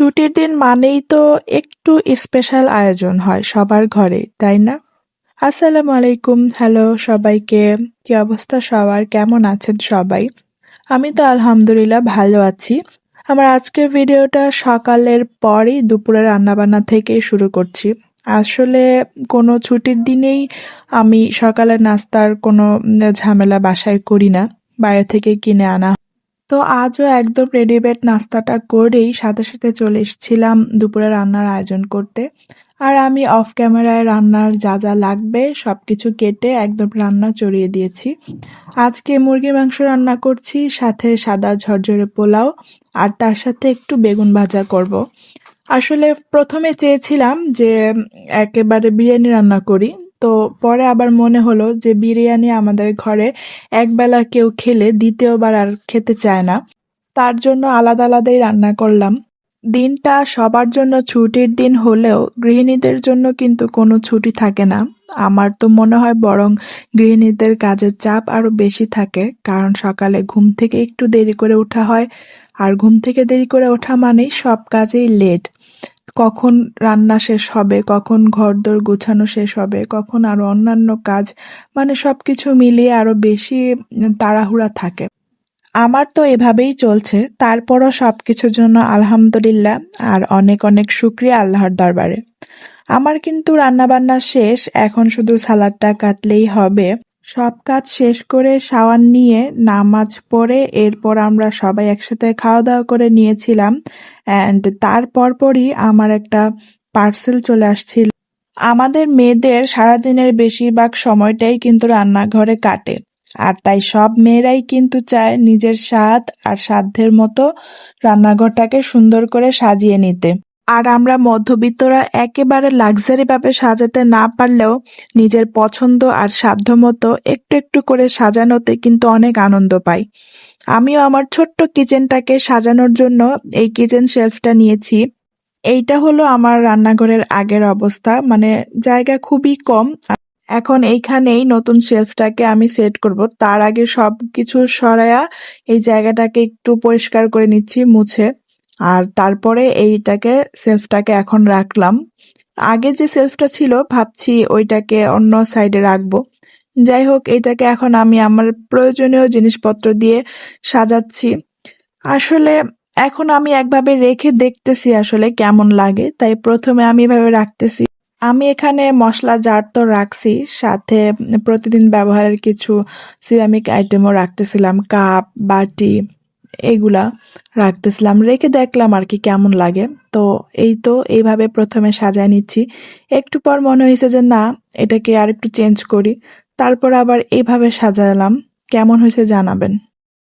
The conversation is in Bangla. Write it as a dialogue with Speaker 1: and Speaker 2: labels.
Speaker 1: ছুটির দিন মানেই তো একটু স্পেশাল আয়োজন হয় সবার ঘরে, তাই না? আসসালামু আলাইকুম, হ্যালো সবাইকে। কি অবস্থা সবার? কেমন আছেন সবাই? আমি তো আলহামদুলিল্লাহ ভালো আছি। আমার আজকের ভিডিওটা সকালের পরেই দুপুরে রান্নাবান্না থেকে শুরু করছি। আসলে কোনো ছুটির দিনেই আমি সকালের নাস্তার কোনো ঝামেলা বাসায় করি না, বাইরে থেকে কিনে আনা। তো আজও একদম রেডিমেড নাস্তাটা করেই সাথে সাথে চলে এসেছিলাম দুপুরে রান্নার আয়োজন করতে। আর আমি অফ ক্যামেরায় রান্নার যা যা লাগবে সবকিছু কেটে একদম রান্না চড়িয়ে দিয়েছি। আজকে মুরগির মাংস রান্না করছি, সাথে সাদা ঝরঝরে পোলাও, আর তার সাথে একটু বেগুন ভাজা করব। আসলে প্রথমে চেয়েছিলাম যে একেবারে বিরিয়ানি রান্না করি, তো পরে আবার মনে হলো যে বিরিয়ানি আমাদের ঘরে একবেলা কেউ খেলে দ্বিতীয়বার আর খেতে চায় না। তার জন্য আলাদা আলাদাই রান্না করলাম। দিনটা সবার জন্য ছুটির দিন হলেও গৃহিণীদের জন্য কিন্তু কোনো ছুটি থাকে না। আমার তো মনে হয় বরং গৃহিণীদের কাজের চাপ আরো বেশি থাকে, কারণ সকালে ঘুম থেকে একটু দেরি করে ওঠা হয়, আর ঘুম থেকে দেরি করে ওঠা মানেই সব কাজেই লেট। কখন রান্না শেষ হবে, কখন ঘরদোর গোছানো শেষ হবে, কখন আরো অন্যান্য কাজ, মানে সবকিছু মিলিয়ে আরো বেশি তাড়াহুড়া থাকে। আমার তো এভাবেই চলছে, তারপরও সবকিছুর জন্য আলহামদুলিল্লাহ আর অনেক অনেক শুকরিয়া আল্লাহর দরবারে। আমার কিন্তু রান্নাবান্না শেষ, এখন শুধু সালাদটা কাটলেই হবে। সব কাজ শেষ করে শাওয়ার নিয়ে নামাজ পড়ে এরপর আমরা সবাই একসাথে খাওয়া দাওয়া করে নিয়েছিলাম। অ্যান্ড তার পরপরই আমার একটা পার্সেল চলে আসছিল। আমাদের মেয়েদের সারাদিনের বেশিরভাগ সময়টাই কিন্তু রান্নাঘরে কাটে, আর তাই সব মেয়েরাই কিন্তু চায় নিজের স্বাদ আর সাধ্যের মতো রান্নাঘরটাকে সুন্দর করে সাজিয়ে নিতে। আর আমরা মধ্যবিত্তরা একেবারে লাক্সারি ভাবে সাজাতে না পারলেও নিজের পছন্দ আর সাধ্য মতো একটু একটু করে সাজানোতে কিন্তু অনেক আনন্দ পাই। আমিও আমার ছোট্ট কিচেনটাকে সাজানোর জন্য এই কিচেন শেলফটা নিয়েছি। এইটা হলো আমার রান্নাঘরের আগের অবস্থা, মানে জায়গা খুবই কম। এখন এইখানেই নতুন শেলফটাকে আমি সেট করব। তার আগে সবকিছু সরায়া এই জায়গাটাকে একটু পরিষ্কার করে নিচ্ছি মুছে। আর তারপরে এইটাকে শেলফটাকে এখন রাখলাম। আগে যে শেলফটা ছিল ভাবছি ওইটাকে অন্য সাইডে রাখবো। যাই হোক, এটাকে এখন আমি আমার প্রয়োজনীয় জিনিসপত্র দিয়ে সাজাচ্ছি। আসলে এখন আমি একভাবে রেখে দেখতেছি আসলে কেমন লাগে, তাই প্রথমে আমি এভাবে রাখতেছি। আমি এখানে মশলা জার তো রাখছি, সাথে প্রতিদিন ব্যবহারের কিছু সিরামিক আইটেমও রাখতেছিলাম, কাপ বাটি এগুলা রাখতেছিলাম, রেখে দেখলাম আর কি কেমন লাগে। তো এই তো এইভাবে প্রথমে সাজায় নিচ্ছি। একটু পর মনে হয়েছে যে না, এটাকে আর একটু চেঞ্জ করি, তারপর আবার এইভাবে সাজালাম। কেমন হয়েছে জানাবেন।